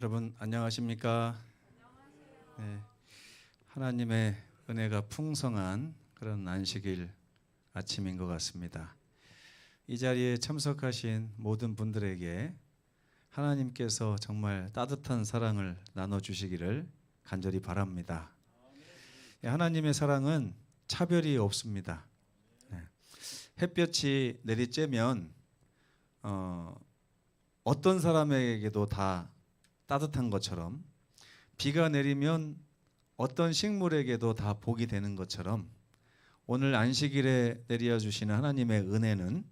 여러분 안녕하십니까? 네, 하나님의 은혜가 풍성한 그런 안식일 아침인 것 같습니다. 이 자리에 참석하신 모든 분들에게 하나님께서 정말 따뜻한 사랑을 나눠주시기를 간절히 바랍니다. 하나님의 사랑은 차별이 없습니다. 햇볕이 내리쬐면 어떤 사람에게도 다 따뜻한 것처럼, 비가 내리면 어떤 식물에게도 다 복이 되는 것처럼, 오늘 안식일에 내려 주시는 하나님의 은혜는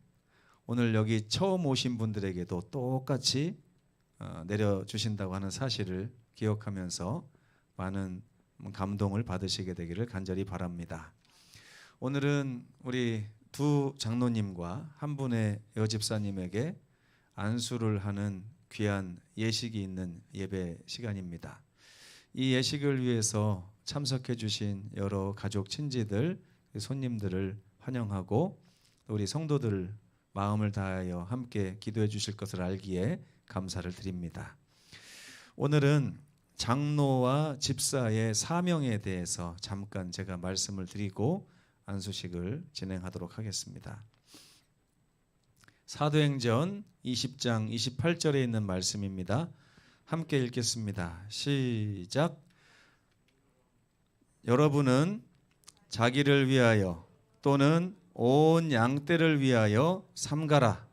오늘 여기 처음 오신 분들에게도 똑같이 내려 주신다고 하는 사실을 기억하면서 많은 감동을 받으시게 되기를 간절히 바랍니다. 오늘은 우리 두 장로님과 한 분의 여집사님에게 안수를 하는 귀한 예식이 있는 예배 시간입니다. 이 예식을 위해서 참석해 주신 여러 가족 친지들, 손님들을 환영하고 우리 성도들 마음을 다하여 함께 기도해 주실 것을 알기에 감사를 드립니다. 오늘은 장로와 집사의 사명에 대해서 잠깐 제가 말씀을 드리고 안수식을 진행하도록 하겠습니다. 사도행전 20장 28절에 있는 말씀입니다. 함께 읽겠습니다. 시작. 여러분은 자기를 위하여 또는 온 양떼를 위하여 삼가라.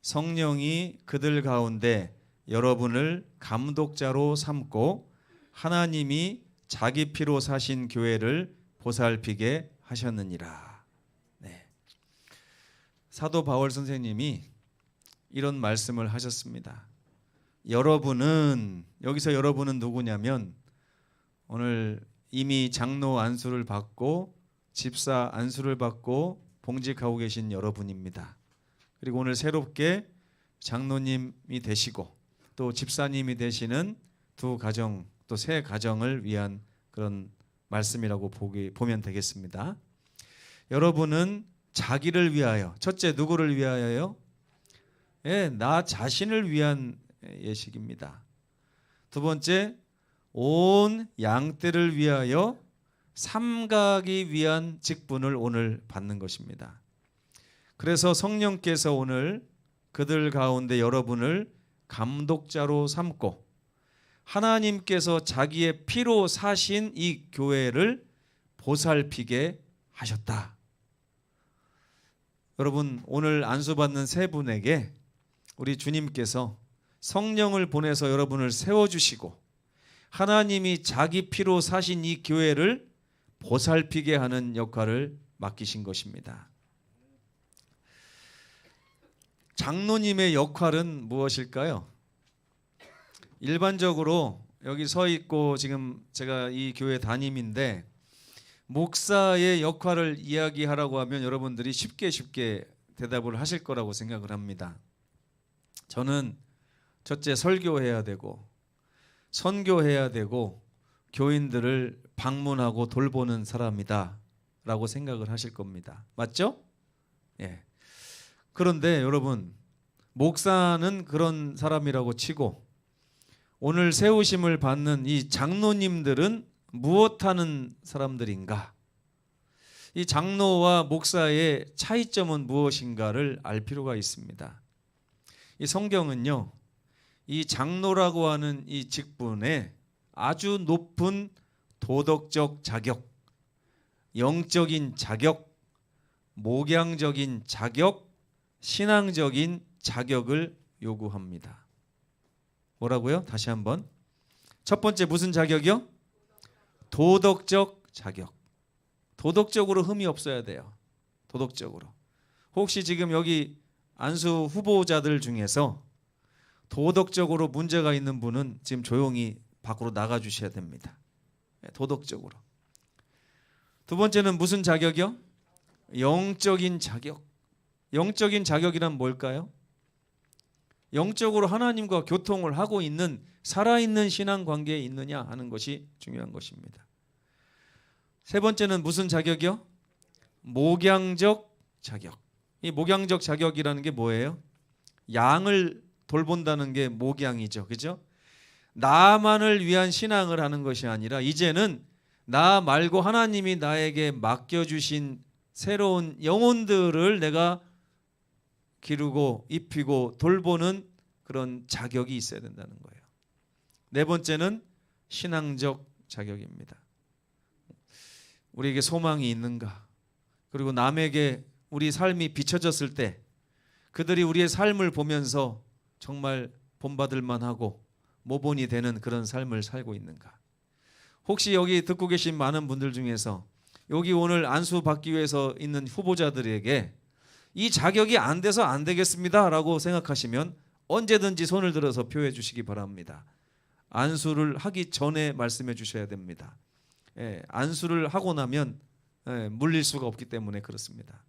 성령이 그들 가운데 여러분을 감독자로 삼고 하나님이 자기 피로 사신 교회를 보살피게 하셨느니라. 사도 바울 선생님이 이런 말씀을 하셨습니다. 여러분은, 여기서 여러분은 누구냐면 오늘 이미 장로 안수를 받고 집사 안수를 받고 봉직하고 계신 여러분입니다. 그리고 오늘 새롭게 장로님이 되시고 또 집사님이 되시는 두 가정, 또 세 가정을 위한 그런 말씀이라고 보면 되겠습니다. 여러분은 자기를 위하여, 첫째 누구를 위하여요? 나 자신을 위한 예식입니다. 두 번째, 온 양떼를 위하여 삼가기 위한 직분을 오늘 받는 것입니다. 그래서 성령께서 오늘 그들 가운데 여러분을 감독자로 삼고 하나님께서 자기의 피로 사신 이 교회를 보살피게 하셨다. 여러분, 오늘 안수받는 세 분에게 우리 주님께서 성령을 보내서 여러분을 세워주시고 하나님이 자기 피로 사신 이 교회를 보살피게 하는 역할을 맡기신 것입니다. 장로님의 역할은 무엇일까요? 일반적으로 여기 서 있고 지금 제가 이 교회 담임인데 목사의 역할을 이야기하라고 하면 여러분들이 쉽게 대답을 하실 거라고 생각을 합니다. 저는 첫째 설교해야 되고 선교해야 되고 교인들을 방문하고 돌보는 사람이다 라고 생각을 하실 겁니다. 맞죠? 예. 그런데 여러분, 목사는 그런 사람이라고 치고 오늘 세우심을 받는 이 장로님들은 무엇하는 사람들인가? 이 장로와 목사의 차이점은 무엇인가를 알 필요가 있습니다. 이 성경은요, 이 장로라고 하는 이 직분에 아주 높은 도덕적 자격, 영적인 자격, 목양적인 자격, 신앙적인 자격을 요구합니다. 뭐라고요? 다시 한번. 첫 번째 무슨 자격이요? 도덕적 자격. 도덕적으로 흠이 없어야 돼요. 도덕적으로. 혹시 지금 여기 안수 후보자들 중에서 도덕적으로 문제가 있는 분은 지금 조용히 밖으로 나가 주셔야 됩니다. 도덕적으로. 두 번째는 무슨 자격이요? 영적인 자격. 영적인 자격이란 뭘까요? 영적으로 하나님과 교통을 하고 있는 살아있는 신앙 관계에 있느냐 하는 것이 중요한 것입니다. 세 번째는 무슨 자격이요? 목양적 자격. 이 목양적 자격이라는 게 뭐예요? 양을 돌본다는 게 목양이죠. 그죠? 나만을 위한 신앙을 하는 것이 아니라 이제는 나 말고 하나님이 나에게 맡겨주신 새로운 영혼들을 내가 기르고 입히고 돌보는 그런 자격이 있어야 된다는 거예요. 네 번째는 신앙적 자격입니다. 우리에게 소망이 있는가? 그리고 남에게 우리 삶이 비춰졌을 때 그들이 우리의 삶을 보면서 정말 본받을 만하고 모본이 되는 그런 삶을 살고 있는가? 혹시 여기 듣고 계신 많은 분들 중에서 여기 오늘 안수 받기 위해서 있는 후보자들에게 이 자격이 안 돼서 안 되겠습니다 라고 생각하시면 언제든지 손을 들어서 표해 주시기 바랍니다. 안수를 하기 전에 말씀해 주셔야 됩니다. 안수를 하고 나면 물릴 수가 없기 때문에 그렇습니다.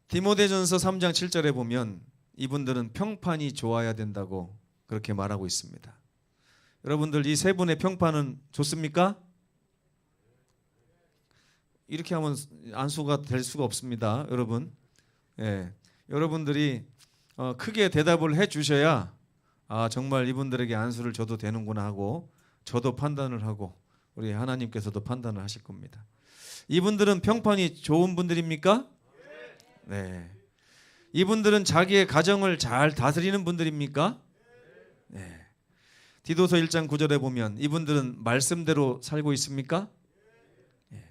디모데전서 3장 7절에 보면 이분들은 평판이 좋아야 된다고 그렇게 말하고 있습니다. 여러분들 이 세 분의 평판은 좋습니까? 이렇게 하면 안수가 될 수가 없습니다, 여러분. 여러분들이 크게 대답을 해 주셔야 정말 이분들에게 안수를 줘도 되는구나 하고 저도 판단을 하고 우리 하나님께서도 판단을 하실 겁니다. 이분들은 평판이 좋은 분들입니까? 네. 이분들은 자기의 가정을 잘 다스리는 분들입니까? 네. 디도서 1장 9절에 보면 이분들은 말씀대로 살고 있습니까? 네.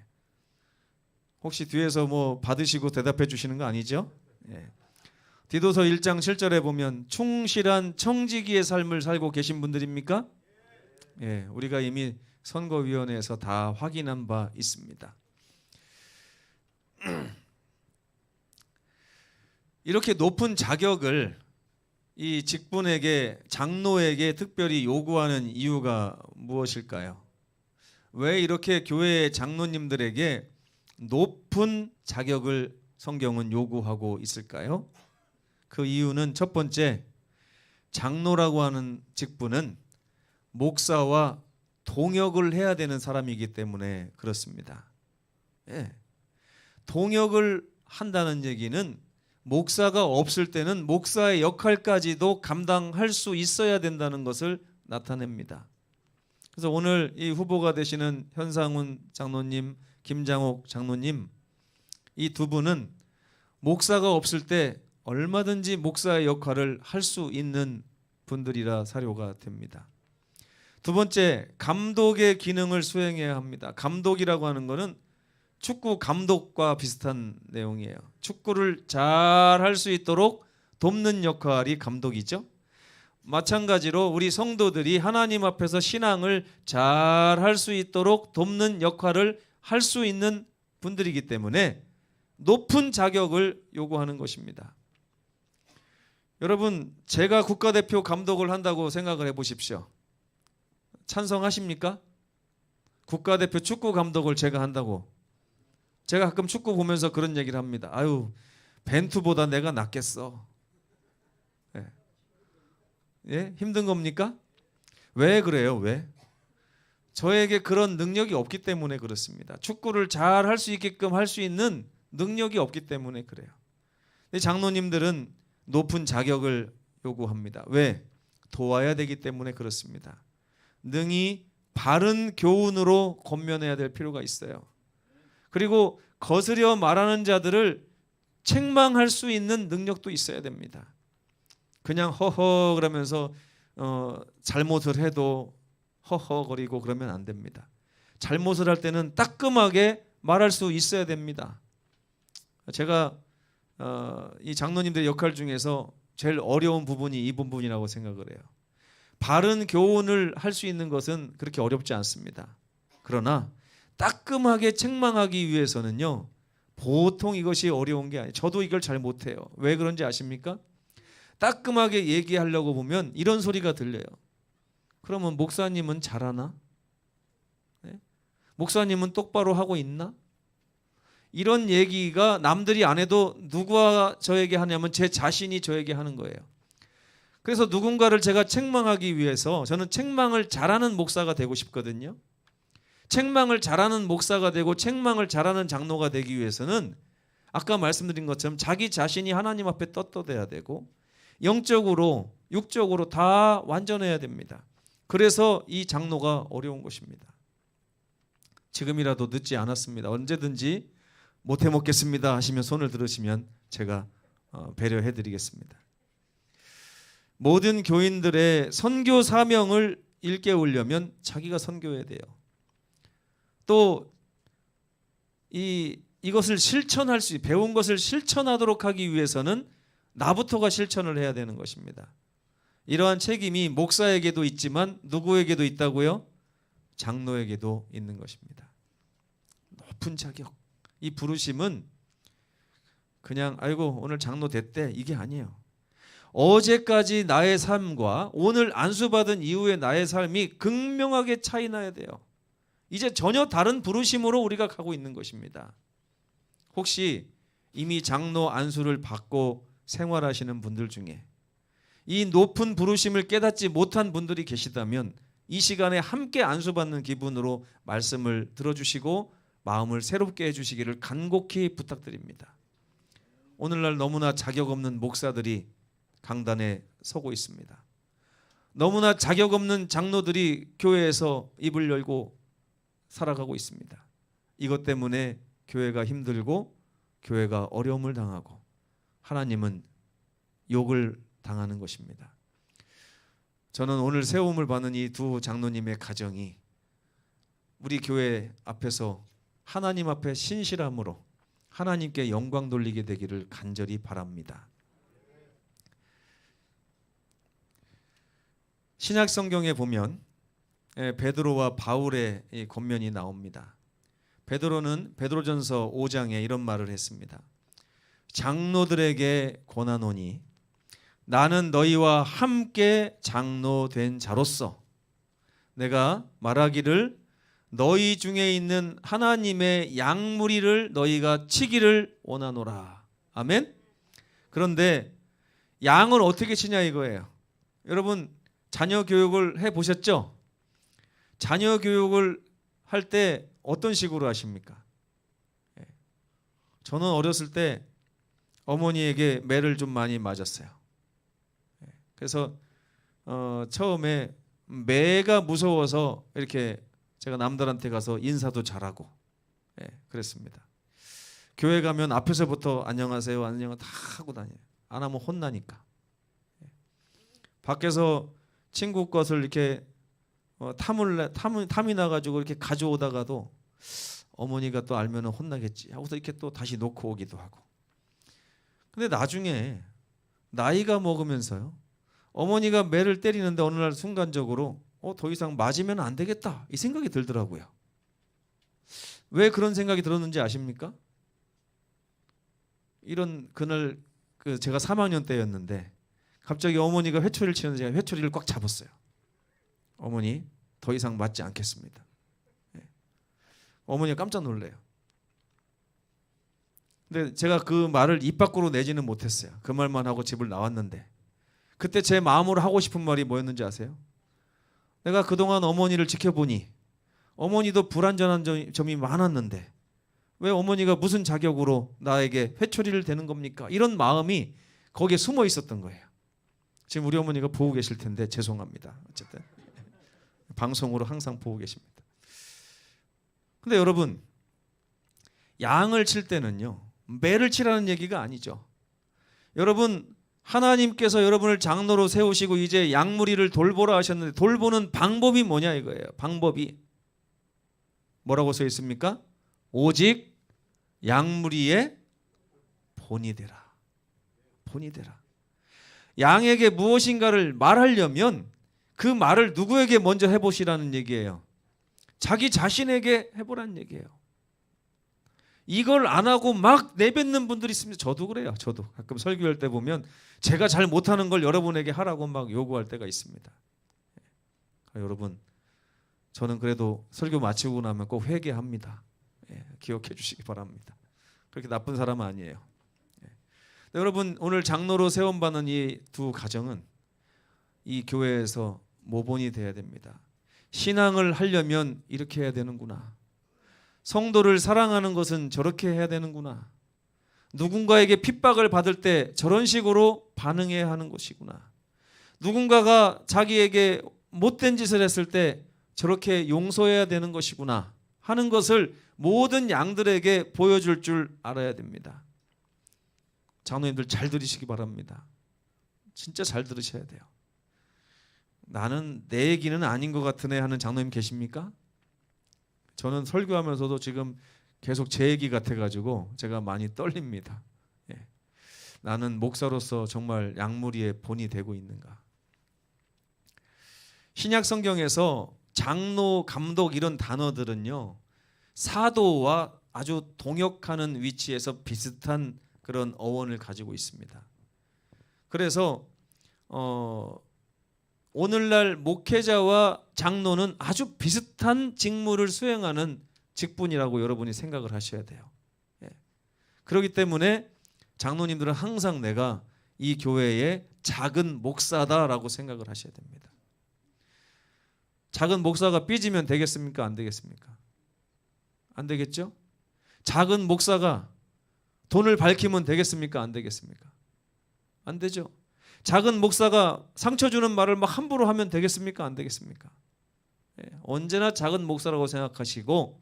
혹시 뒤에서 뭐 받으시고 대답해 주시는 거 아니죠? 네. 디도서 1장 7절에 보면 충실한 청지기의 삶을 살고 계신 분들입니까? 예, 우리가 이미 선거위원회에서 다 확인한 바 있습니다. 이렇게 높은 자격을 이 직분에게 장로에게 특별히 요구하는 이유가 무엇일까요? 왜 이렇게 교회의 장로님들에게 높은 자격을 성경은 요구하고 있을까요? 그 이유는 첫 번째, 장로라고 하는 직분은 목사와 동역을 해야 되는 사람이기 때문에 그렇습니다. 동역을 한다는 얘기는 목사가 없을 때는 목사의 역할까지도 감당할 수 있어야 된다는 것을 나타냅니다. 그래서 오늘 이 후보가 되시는 현상훈 장로님, 김장옥 장로님, 이 두 분은 목사가 없을 때 얼마든지 목사의 역할을 할 수 있는 분들이라 사료가 됩니다. 두 번째, 감독의 기능을 수행해야 합니다. 감독이라고 하는 것은 축구 감독과 비슷한 내용이에요. 축구를 잘 할 수 있도록 돕는 역할이 감독이죠. 마찬가지로 우리 성도들이 하나님 앞에서 신앙을 잘 할 수 있도록 돕는 역할을 할 수 있는 분들이기 때문에 높은 자격을 요구하는 것입니다. 여러분, 제가 국가대표 감독을 한다고 생각을 해보십시오. 찬성하십니까? 국가대표 축구 감독을 제가 한다고. 제가 가끔 축구 보면서 그런 얘기를 합니다. 아유, 벤투보다 내가 낫겠어. 힘든 겁니까? 왜 그래요? 왜? 저에게 그런 능력이 없기 때문에 그렇습니다. 축구를 잘 할 수 있게끔 할 수 있는 능력이 없기 때문에 그래요. 장로님들은 높은 자격을 요구합니다. 왜? 도와야 되기 때문에 그렇습니다. 능히 바른 교훈으로 권면해야 될 필요가 있어요. 그리고 거스려 말하는 자들을 책망할 수 있는 능력도 있어야 됩니다. 그냥 허허 그러면서 잘못을 해도 허허거리고 그러면 안 됩니다. 잘못을 할 때는 따끔하게 말할 수 있어야 됩니다. 제가 이 장로님들의 역할 중에서 제일 어려운 부분이 이 부분이라고 생각을 해요. 바른 교훈을 할 수 있는 것은 그렇게 어렵지 않습니다. 그러나 따끔하게 책망하기 위해서는요, 보통 이것이 어려운 게 아니에요. 저도 이걸 잘 못해요. 왜 그런지 아십니까? 따끔하게 얘기하려고 보면 이런 소리가 들려요. 그러면 목사님은 잘하나? 네? 목사님은 똑바로 하고 있나? 이런 얘기가 남들이 안 해도 누가 저에게 하냐면 제 자신이 저에게 하는 거예요. 그래서 누군가를 제가 책망하기 위해서 저는 책망을 잘하는 목사가 되고 싶거든요. 책망을 잘하는 목사가 되고 책망을 잘하는 장로가 되기 위해서는 아까 말씀드린 것처럼 자기 자신이 하나님 앞에 떳떳해야 되고 영적으로 육적으로 다 완전해야 됩니다. 그래서 이 장로가 어려운 것입니다. 지금이라도 늦지 않았습니다. 언제든지 못해 먹겠습니다 하시면 손을 들으시면 제가 배려해 드리겠습니다. 모든 교인들의 선교 사명을 일깨우려면 자기가 선교해야 돼요. 또 이것을 실천할 수, 배운 것을 실천하도록 하기 위해서는 나부터가 실천을 해야 되는 것입니다. 이러한 책임이 목사에게도 있지만 누구에게도 있다고요? 장로에게도 있는 것입니다. 높은 자격. 이 부르심은 그냥 아이고 오늘 장로 됐대 이게 아니에요. 어제까지 나의 삶과 오늘 안수받은 이후의 나의 삶이 극명하게 차이 나야 돼요. 이제 전혀 다른 부르심으로 우리가 가고 있는 것입니다. 혹시 이미 장로 안수를 받고 생활하시는 분들 중에 이 높은 부르심을 깨닫지 못한 분들이 계시다면 이 시간에 함께 안수받는 기분으로 말씀을 들어주시고 마음을 새롭게 해주시기를 간곡히 부탁드립니다. 오늘날 너무나 자격 없는 목사들이 강단에 서고 있습니다. 너무나 자격 없는 장로들이 교회에서 입을 열고 살아가고 있습니다. 이것 때문에 교회가 힘들고 교회가 어려움을 당하고 하나님은 욕을 당하는 것입니다. 저는 오늘 세움을 받는 이 두 장로님의 가정이 우리 교회 앞에서 하나님 앞에 신실함으로 하나님께 영광 돌리게 되기를 간절히 바랍니다. 신약 성경에 보면 베드로와 바울의 이 권면이 나옵니다. 베드로는 베드로전서 5장에 이런 말을 했습니다. 장로들에게 권하노니 나는 너희와 함께 장로 된 자로서 내가 말하기를 너희 중에 있는 하나님의 양무리를 너희가 치기를 원하노라. 아멘. 그런데 양을 어떻게 치냐 이거예요. 여러분 자녀 교육을 해보셨죠? 자녀 교육을 할 때 어떤 식으로 하십니까? 저는 어렸을 때 어머니에게 매를 좀 많이 맞았어요. 그래서 처음에 매가 무서워서 이렇게 제가 남들한테 가서 인사도 잘하고 그랬습니다. 교회 가면 앞에서부터 안녕하세요 안녕 다 하고 다녀요. 안 하면 혼나니까. 밖에서 친구 것을 이렇게 탐이 나가지고 이렇게 가져오다가도 어머니가 또 알면 혼나겠지 하고서 이렇게 또 다시 놓고 오기도 하고. 근데 나중에 나이가 먹으면서요 어머니가 매를 때리는데 어느 날 순간적으로 더 이상 맞으면 안 되겠다 이 생각이 들더라고요. 왜 그런 생각이 들었는지 아십니까? 이런 그날 제가 3학년 때였는데 갑자기 어머니가 회초리를 치는데 제가 회초리를 꽉 잡았어요. 어머니 더 이상 맞지 않겠습니다. 어머니가 깜짝 놀래요. 근데 제가 그 말을 입 밖으로 내지는 못했어요. 그 말만 하고 집을 나왔는데 그때 제 마음으로 하고 싶은 말이 뭐였는지 아세요? 내가 그동안 어머니를 지켜보니 어머니도 불완전한 점이 많았는데 왜 어머니가 무슨 자격으로 나에게 회초리를 대는 겁니까? 이런 마음이 거기에 숨어 있었던 거예요. 지금 우리 어머니가 보고 계실 텐데 죄송합니다. 어쨌든 방송으로 항상 보고 계십니다. 근데 여러분 양을 칠 때는요 매를 치라는 얘기가 아니죠. 여러분 하나님께서 여러분을 장로로 세우시고 이제 양무리를 돌보라 하셨는데 돌보는 방법이 뭐냐 이거예요. 방법이 뭐라고 써 있습니까? 오직 양무리의 본이 되라. 본이 되라. 양에게 무엇인가를 말하려면 그 말을 누구에게 먼저 해보시라는 얘기예요. 자기 자신에게 해보라는 얘기예요. 이걸 안 하고 막 내뱉는 분들이 있습니다. 저도 그래요. 저도 가끔 설교할 때 보면 제가 잘 못하는 걸 여러분에게 하라고 막 요구할 때가 있습니다. 여러분 저는 그래도 설교 마치고 나면 꼭 회개합니다. 기억해 주시기 바랍니다. 그렇게 나쁜 사람은 아니에요. 여러분 오늘 장로로 세움받는 이 두 가정은 이 교회에서 모본이 돼야 됩니다. 신앙을 하려면 이렇게 해야 되는구나. 성도를 사랑하는 것은 저렇게 해야 되는구나. 누군가에게 핍박을 받을 때 저런 식으로 반응해야 하는 것이구나. 누군가가 자기에게 못된 짓을 했을 때 저렇게 용서해야 되는 것이구나 하는 것을 모든 양들에게 보여줄 줄 알아야 됩니다. 장로님들 잘 들으시기 바랍니다. 진짜 잘 들으셔야 돼요. 나는 내 얘기는 아닌 것 같으네 하는 장로님 계십니까? 저는 설교하면서도 지금 계속 제 얘기 같아가지고 제가 많이 떨립니다. 예. 나는 목사로서 정말 양무리의 본이 되고 있는가? 신약 성경에서 장로, 감독 이런 단어들은요, 사도와 아주 동역하는 위치에서 비슷한 그런 어원을 가지고 있습니다. 그래서 오늘날 목회자와 장로는 아주 비슷한 직무를 수행하는 직분이라고 여러분이 생각을 하셔야 돼요. 예. 그렇기 때문에 장로님들은 항상 내가 이 교회의 작은 목사다라고 생각을 하셔야 됩니다. 작은 목사가 삐지면 되겠습니까? 안 되겠습니까? 안 되겠죠? 작은 목사가 돈을 밝히면 되겠습니까? 안 되겠습니까? 안 되죠. 작은 목사가 상처 주는 말을 막 함부로 하면 되겠습니까? 안 되겠습니까? 예, 언제나 작은 목사라고 생각하시고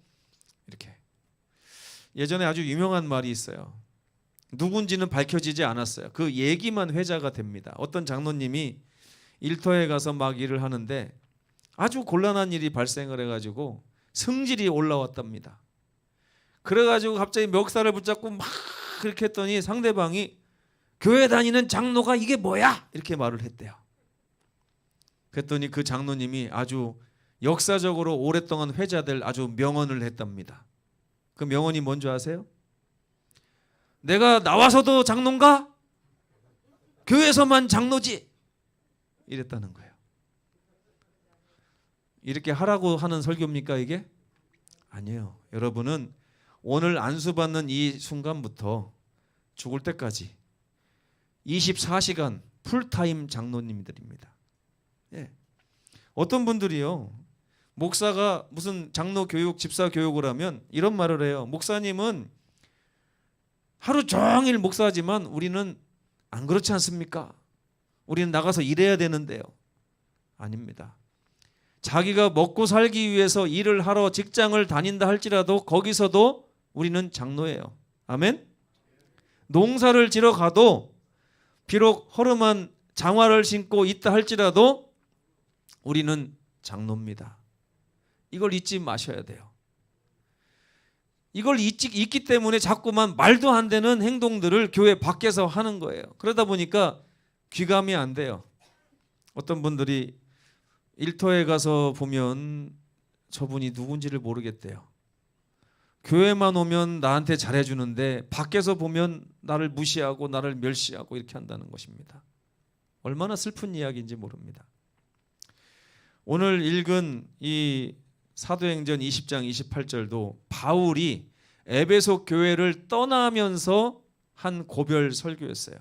이렇게. 예전에 아주 유명한 말이 있어요. 누군지는 밝혀지지 않았어요. 그 얘기만 회자가 됩니다. 어떤 장로님이 일터에 가서 막 일을 하는데 아주 곤란한 일이 발생을 해가지고 성질이 올라왔답니다. 그래가지고 갑자기 멱살을 붙잡고 막 그렇게 했더니 상대방이 교회 다니는 장로가 이게 뭐야? 이렇게 말을 했대요. 그랬더니 그 장로님이 아주 역사적으로 오랫동안 회자될 아주 명언을 했답니다. 그 명언이 뭔지 아세요? 내가 나와서도 장로인가? 교회에서만 장로지. 이랬다는 거예요. 이렇게 하라고 하는 설교입니까 이게? 아니에요. 여러분은 오늘 안수받는 이 순간부터 죽을 때까지 24시간 풀타임 장로님들입니다. 예. 어떤 분들이요, 목사가 무슨 장로 교육, 집사 교육을 하면 이런 말을 해요. 목사님은 하루 종일 목사지만 우리는 안 그렇지 않습니까? 우리는 나가서 일해야 되는데요. 아닙니다. 자기가 먹고 살기 위해서 일을 하러 직장을 다닌다 할지라도 거기서도 우리는 장로예요. 아멘? 농사를 지러 가도 비록 허름한 장화를 신고 있다 할지라도 우리는 장로입니다. 이걸 잊지 마셔야 돼요. 이걸 잊기 때문에 자꾸만 말도 안 되는 행동들을 교회 밖에서 하는 거예요. 그러다 보니까 귀감이 안 돼요. 어떤 분들이 일터에 가서 보면 저분이 누군지를 모르겠대요. 교회만 오면 나한테 잘해주는데 밖에서 보면 나를 무시하고 나를 멸시하고 이렇게 한다는 것입니다. 얼마나 슬픈 이야기인지 모릅니다. 오늘 읽은 이 사도행전 20장 28절도 바울이 에베소 교회를 떠나면서 한 고별 설교였어요.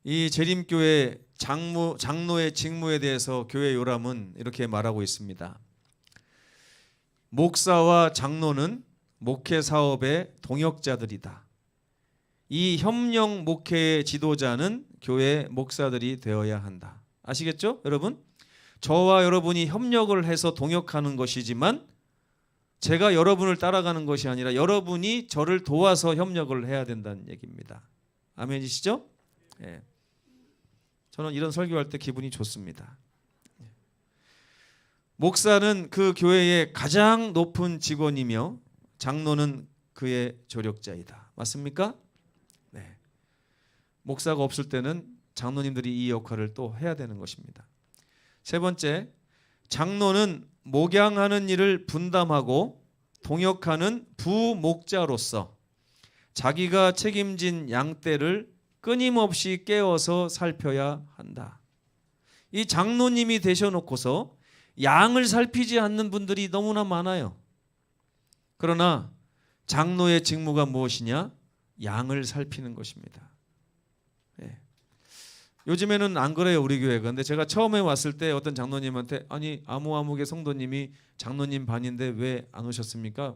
이 재림교회 장로의 직무에 대해서 교회 요람은 이렇게 말하고 있습니다. 목사와 장로는 목회 사업의 동역자들이다. 이 협력 목회의 지도자는 교회 목사들이 되어야 한다. 아시겠죠, 여러분? 저와 여러분이 협력을 해서 동역하는 것이지만 제가 여러분을 따라가는 것이 아니라 여러분이 저를 도와서 협력을 해야 된다는 얘기입니다. 아멘이시죠? 예. 저는 이런 설교할 때 기분이 좋습니다. 목사는 그 교회의 가장 높은 직원이며 장로는 그의 조력자이다. 맞습니까? 네. 목사가 없을 때는 장로님들이 이 역할을 또 해야 되는 것입니다. 세 번째, 장로는 목양하는 일을 분담하고 동역하는 부목자로서 자기가 책임진 양떼를 끊임없이 깨워서 살펴야 한다. 이 장로님이 되셔놓고서 양을 살피지 않는 분들이 너무나 많아요. 그러나 장로의 직무가 무엇이냐? 양을 살피는 것입니다. 예. 요즘에는 안 그래요, 우리 교회가. 근데 제가 처음에 왔을 때 어떤 장로님한테 아니 아무아무개 성도님이 장로님 반인데 왜 안 오셨습니까?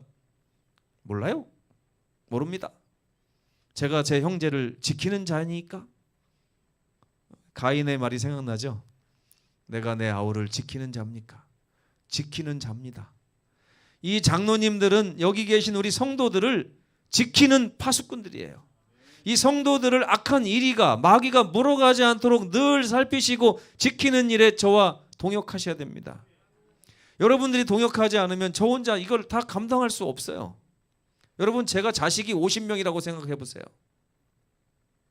몰라요? 모릅니다. 제가 제 형제를 지키는 자니까? 가인의 말이 생각나죠? 내가 내 아우를 지키는 자입니까? 지키는 자입니다. 이 장로님들은 여기 계신 우리 성도들을 지키는 파수꾼들이에요. 이 성도들을 악한 이리가 마귀가 물어가지 않도록 늘 살피시고 지키는 일에 저와 동역하셔야 됩니다. 여러분들이 동역하지 않으면 저 혼자 이걸 다 감당할 수 없어요. 여러분, 제가 자식이 50명이라고 생각해 보세요.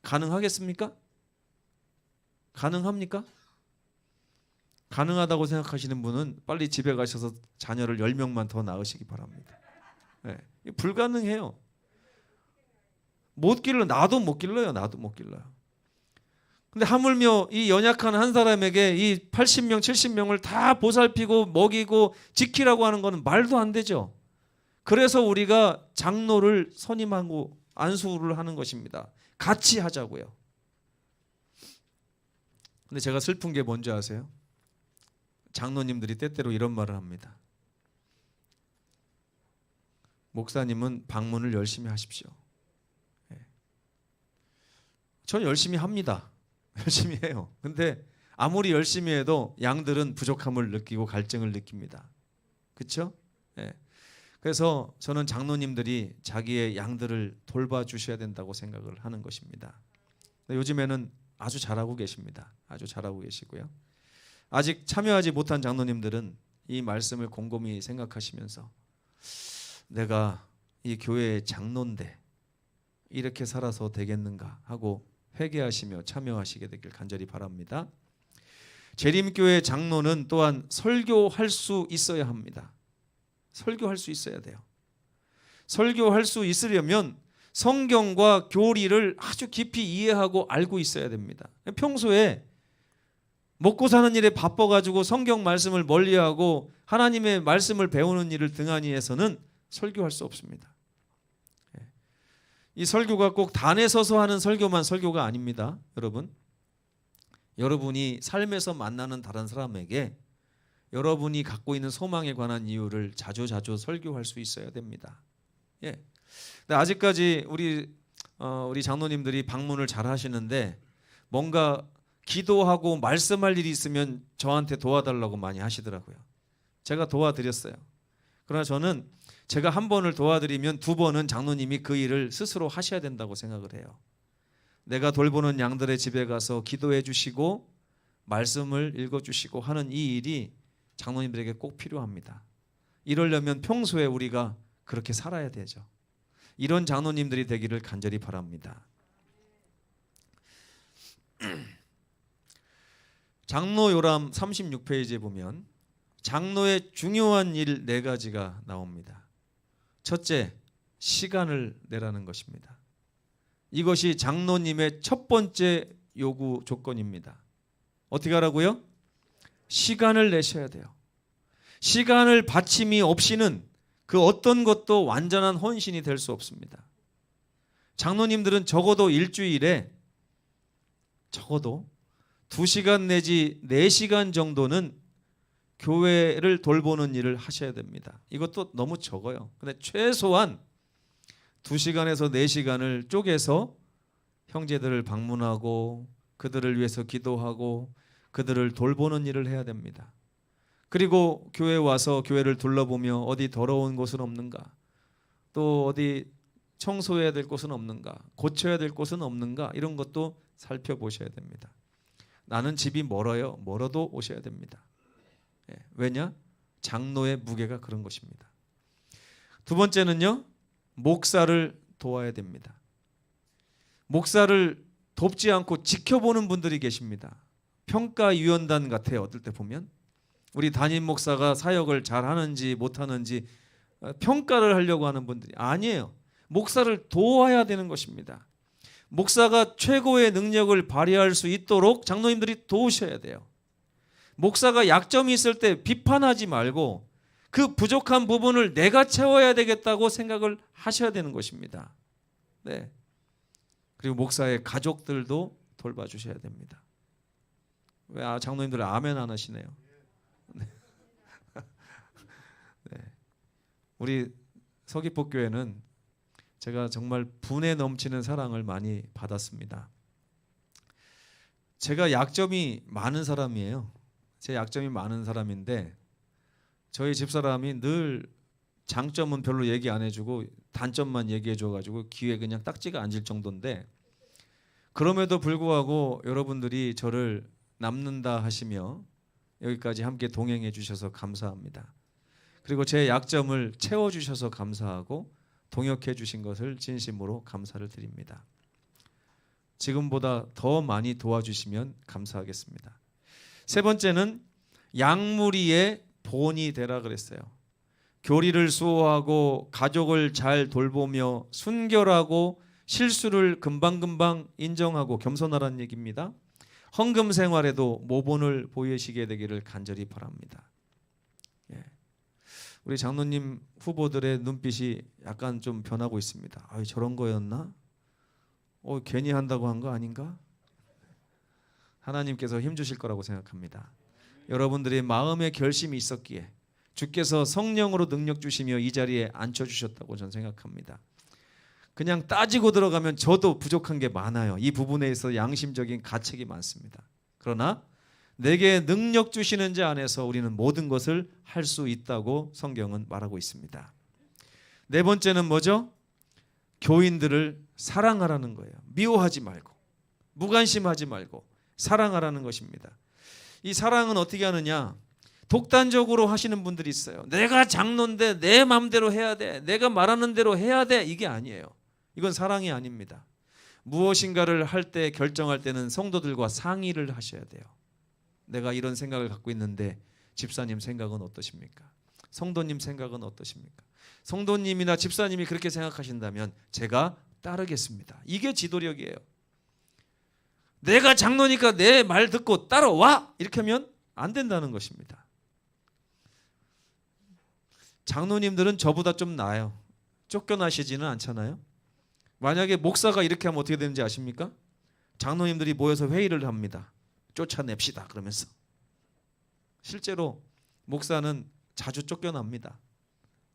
가능하겠습니까? 가능합니까? 가능하다고 생각하시는 분은 빨리 집에 가셔서 자녀를 10명만 더 낳으시기 바랍니다. 네, 불가능해요. 못 길러, 나도 못 길러요. 나도 못 길러요. 근데 하물며 이 연약한 한 사람에게 이 80명, 70명을 다 보살피고 먹이고 지키라고 하는 것은 말도 안 되죠. 그래서 우리가 장로를 선임하고 안수를 하는 것입니다. 같이 하자고요. 근데 제가 슬픈 게 뭔지 아세요? 장로님들이 때때로 이런 말을 합니다. 목사님은 방문을 열심히 하십시오. 전 열심히 합니다. 열심히 해요. 근데 아무리 열심히 해도 양들은 부족함을 느끼고 갈증을 느낍니다. 그렇죠? 네. 그래서 저는 장로님들이 자기의 양들을 돌봐주셔야 된다고 생각을 하는 것입니다. 요즘에는 아주 잘하고 계십니다. 아주 잘하고 계시고요. 아직 참여하지 못한 장로님들은 이 말씀을 곰곰이 생각하시면서 내가 이 교회의 장로인데 이렇게 살아서 되겠는가 하고 회개하시며 참여하시게 되길 간절히 바랍니다. 재림교회 장로는 또한 설교할 수 있어야 합니다. 설교할 수 있어야 돼요. 설교할 수 있으려면 성경과 교리를 아주 깊이 이해하고 알고 있어야 됩니다. 평소에 먹고 사는 일에 바빠가지고 성경 말씀을 멀리하고 하나님의 말씀을 배우는 일을 등한히 해서는 설교할 수 없습니다. 이 설교가 꼭 단에 서서 하는 설교만 설교가 아닙니다. 여러분, 여러분이 삶에서 만나는 다른 사람에게 여러분이 갖고 있는 소망에 관한 이유를 자주 설교할 수 있어야 됩니다. 예. 근데 아직까지 우리 장로님들이 방문을 잘 하시는데 뭔가 기도하고 말씀할 일이 있으면 저한테 도와달라고 많이 하시더라고요. 제가 도와드렸어요. 그러나 저는 제가 한 번을 도와드리면 두 번은 장로님이 그 일을 스스로 하셔야 된다고 생각을 해요. 내가 돌보는 양들의 집에 가서 기도해 주시고 말씀을 읽어 주시고 하는 이 일이 장로님들에게 꼭 필요합니다. 이러려면 평소에 우리가 그렇게 살아야 되죠. 이런 장로님들이 되기를 간절히 바랍니다. 장로 요람 36페이지에 보면 장로의 중요한 일 4가지가 나옵니다. 첫째, 시간을 내라는 것입니다. 이것이 장로님의 첫 번째 요구 조건입니다. 어떻게 하라고요? 시간을 내셔야 돼요. 시간을 바침이 없이는 그 어떤 것도 완전한 헌신이 될 수 없습니다. 장로님들은 적어도 일주일에 적어도 2시간 내지 4시간 정도는 교회를 돌보는 일을 하셔야 됩니다. 이것도 너무 적어요. 근데 최소한 2시간에서 4시간을 쪼개서 형제들을 방문하고 그들을 위해서 기도하고 그들을 돌보는 일을 해야 됩니다. 그리고 교회에 와서 교회를 둘러보며 어디 더러운 곳은 없는가, 또 어디 청소해야 될 곳은 없는가, 고쳐야 될 곳은 없는가, 이런 것도 살펴보셔야 됩니다. 나는 집이 멀어요. 멀어도 오셔야 됩니다. 왜냐? 장로의 무게가 그런 것입니다. 두 번째는요, 목사를 도와야 됩니다. 목사를 돕지 않고 지켜보는 분들이 계십니다. 평가위원단 같아요. 어떨 때 보면 우리 담임 목사가 사역을 잘하는지 못하는지 평가를 하려고 하는 분들이 아니에요. 목사를 도와야 되는 것입니다. 목사가 최고의 능력을 발휘할 수 있도록 장로님들이 도우셔야 돼요. 목사가 약점이 있을 때 비판하지 말고 그 부족한 부분을 내가 채워야 되겠다고 생각을 하셔야 되는 것입니다. 네. 그리고 목사의 가족들도 돌봐주셔야 됩니다. 왜 장로님들 아멘 안 하시네요? 네. 네. 우리 서귀포교회는 제가 정말 분에 넘치는 사랑을 많이 받았습니다. 제가 약점이 많은 사람이에요. 제 약점이 많은 사람인데 저희 집사람이 늘 장점은 별로 얘기 안 해주고 단점만 얘기해 줘가지고 귀에 그냥 딱지가 앉을 정도인데, 그럼에도 불구하고 여러분들이 저를 남는다 하시며 여기까지 함께 동행해 주셔서 감사합니다. 그리고 제 약점을 채워주셔서 감사하고 동역해 주신 것을 진심으로 감사를 드립니다. 지금보다 더 많이 도와주시면 감사하겠습니다. 세 번째는 양무리의 본이 되라 그랬어요. 교리를 수호하고 가족을 잘 돌보며 순결하고 실수를 금방금방 인정하고 겸손하라는 얘기입니다. 헌금 생활에도 모본을 보이시게 되기를 간절히 바랍니다. 예. 우리 장로님 후보들의 눈빛이 약간 좀 변하고 있습니다. 아, 저런 거였나? 괜히 한다고 한 거 아닌가? 하나님께서 힘주실 거라고 생각합니다. 여러분들의 마음의 결심이 있었기에 주께서 성령으로 능력 주시며 이 자리에 앉혀주셨다고 저는 생각합니다. 그냥 따지고 들어가면 저도 부족한 게 많아요. 이 부분에 있어 양심적인 가책이 많습니다. 그러나 내게 능력 주시는 자 안에서 우리는 모든 것을 할 수 있다고 성경은 말하고 있습니다. 네 번째는 뭐죠? 교인들을 사랑하라는 거예요. 미워하지 말고 무관심하지 말고 사랑하라는 것입니다. 이 사랑은 어떻게 하느냐? 독단적으로 하시는 분들이 있어요. 내가 장로인데 내 마음대로 해야 돼. 내가 말하는 대로 해야 돼. 이게 아니에요. 이건 사랑이 아닙니다. 무엇인가를 할 때, 결정할 때는 성도들과 상의를 하셔야 돼요. 내가 이런 생각을 갖고 있는데 집사님 생각은 어떠십니까? 성도님 생각은 어떠십니까? 성도님이나 집사님이 그렇게 생각하신다면 제가 따르겠습니다. 이게 지도력이에요. 내가 장로니까 내 말 듣고 따라와! 이렇게 하면 안 된다는 것입니다. 장로님들은 저보다 좀 나아요. 쫓겨나시지는 않잖아요. 만약에 목사가 이렇게 하면 어떻게 되는지 아십니까? 장로님들이 모여서 회의를 합니다. 쫓아냅시다 그러면서. 실제로 목사는 자주 쫓겨납니다.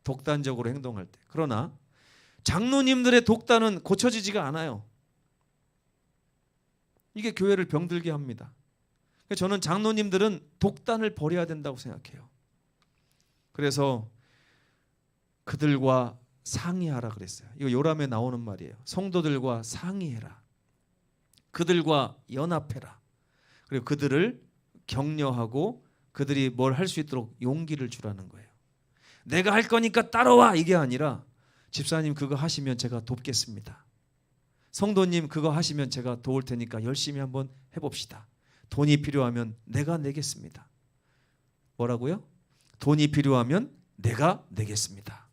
독단적으로 행동할 때. 그러나 장로님들의 독단은 고쳐지지가 않아요. 이게 교회를 병들게 합니다. 저는 장로님들은 독단을 버려야 된다고 생각해요. 그래서 그들과 상의하라 그랬어요. 이거 요람에 나오는 말이에요. 성도들과 상의해라. 그들과 연합해라. 그리고 그들을 격려하고 그들이 뭘 할 수 있도록 용기를 주라는 거예요. 내가 할 거니까 따라와 이게 아니라 집사님 그거 하시면 제가 돕겠습니다. 성도님 그거 하시면 제가 도울 테니까 열심히 한번 해봅시다. 돈이 필요하면 내가 내겠습니다. 뭐라고요? 돈이 필요하면 내가 내겠습니다.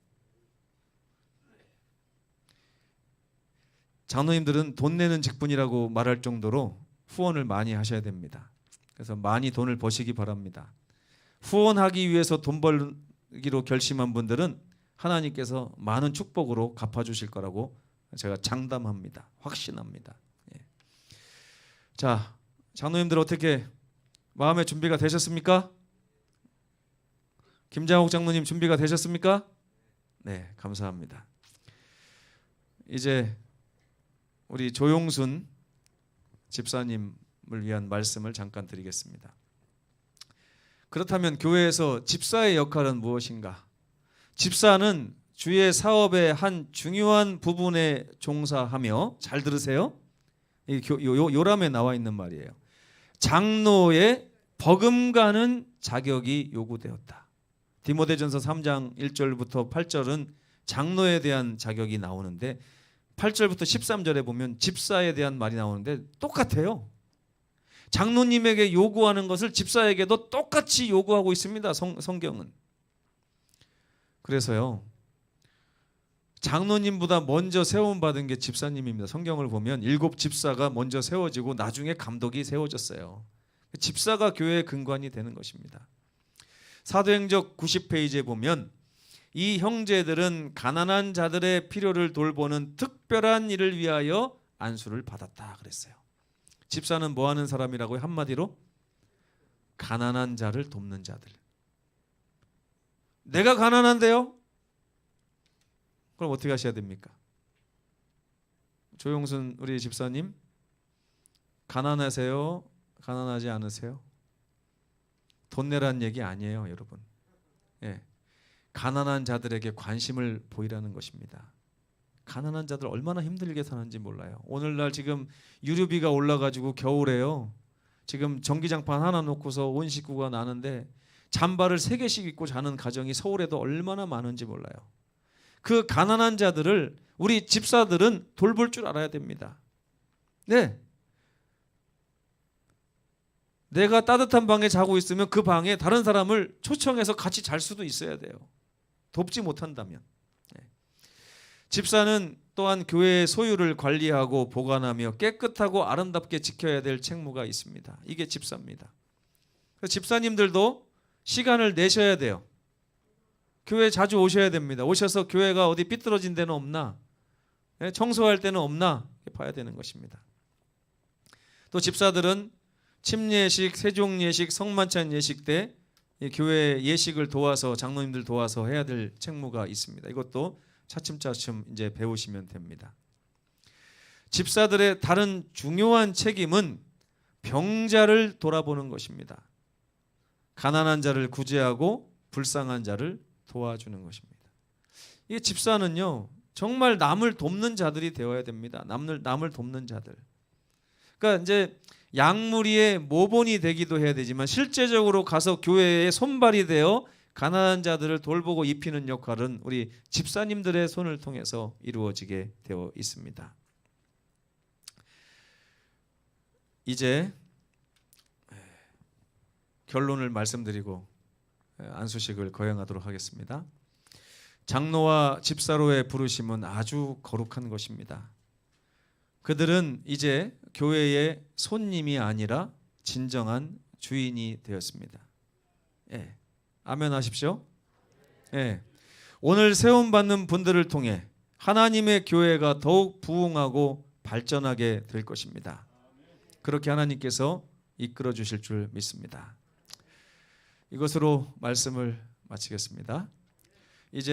장로님들은 돈 내는 직분이라고 말할 정도로 후원을 많이 하셔야 됩니다. 그래서 많이 돈을 버시기 바랍니다. 후원하기 위해서 돈 벌기로 결심한 분들은 하나님께서 많은 축복으로 갚아주실 거라고 제가 장담합니다. 확신합니다. 예. 자, 장로님들 어떻게 마음의 준비가 되셨습니까? 김장옥 장로님 준비가 되셨습니까? 네, 감사합니다. 이제 우리 조용순 집사님을 위한 말씀을 잠깐 드리겠습니다. 그렇다면 교회에서 집사의 역할은 무엇인가? 집사는 주의 사업의 한 중요한 부분에 종사하며, 잘 들으세요. 요람에 나와 있는 말이에요. 장로의 버금가는 자격이 요구되었다. 디모데전서 3장 1절부터 8절은 장로에 대한 자격이 나오는데 8절부터 13절에 보면 집사에 대한 말이 나오는데 똑같아요. 장로님에게 요구하는 것을 집사에게도 똑같이 요구하고 있습니다. 성경은. 그래서요, 장로님보다 먼저 세움받은 게 집사님입니다. 성경을 보면 7 집사가 먼저 세워지고 나중에 감독이 세워졌어요. 집사가 교회의 근간이 되는 것입니다. 사도행적 90페이지에 보면 이 형제들은 가난한 자들의 필요를 돌보는 특별한 일을 위하여 안수를 받았다 그랬어요. 집사는 뭐 하는 사람이라고요? 한마디로 가난한 자를 돕는 자들. 내가 가난한데요? 그럼 어떻게 하셔야 됩니까? 조용순 우리 집사님, 가난하세요? 가난하지 않으세요? 돈 내라는 얘기 아니에요, 여러분. 예, 가난한 자들에게 관심을 보이라는 것입니다. 가난한 자들 얼마나 힘들게 사는지 몰라요. 오늘날 지금 유류비가 올라가지고 겨울에요. 지금 전기장판 하나 놓고서 온 식구가 나는데 잠바를 3개씩 입고 자는 가정이 서울에도 얼마나 많은지 몰라요. 그 가난한 자들을 우리 집사들은 돌볼 줄 알아야 됩니다. 네. 내가 따뜻한 방에 자고 있으면 그 방에 다른 사람을 초청해서 같이 잘 수도 있어야 돼요. 돕지 못한다면. 네. 집사는 또한 교회의 소유를 관리하고 보관하며 깨끗하고 아름답게 지켜야 될 책무가 있습니다. 이게 집사입니다. 그래서 집사님들도 시간을 내셔야 돼요. 교회 자주 오셔야 됩니다. 오셔서 교회가 어디 삐뚤어진 데는 없나, 청소할 데는 없나 봐야 되는 것입니다. 또 집사들은 침례식, 세종예식, 성만찬 예식 때 교회 예식을 도와서 장로님들 도와서 해야 될 책무가 있습니다. 이것도 차츰차츰 이제 배우시면 됩니다. 집사들의 다른 중요한 책임은 병자를 돌아보는 것입니다. 가난한 자를 구제하고 불쌍한 자를 도와주는 것입니다. 이 집사는요, 정말 남을 돕는 자들이 되어야 됩니다. 남을 돕는 자들. 그러니까 이제 양무리의 모본이 되기도 해야 되지만 실제적으로 가서 교회의 손발이 되어 가난한 자들을 돌보고 입히는 역할은 우리 집사님들의 손을 통해서 이루어지게 되어 있습니다. 이제 결론을 말씀드리고 안수식을 거행하도록 하겠습니다. 장로와 집사로의 부르심은 아주 거룩한 것입니다. 그들은 이제 교회의 손님이 아니라 진정한 주인이 되었습니다. 예. 아멘 하십시오. 예. 오늘 세움받는 분들을 통해 하나님의 교회가 더욱 부흥하고 발전하게 될 것입니다. 그렇게 하나님께서 이끌어 주실 줄 믿습니다. 이것으로 말씀을 마치겠습니다.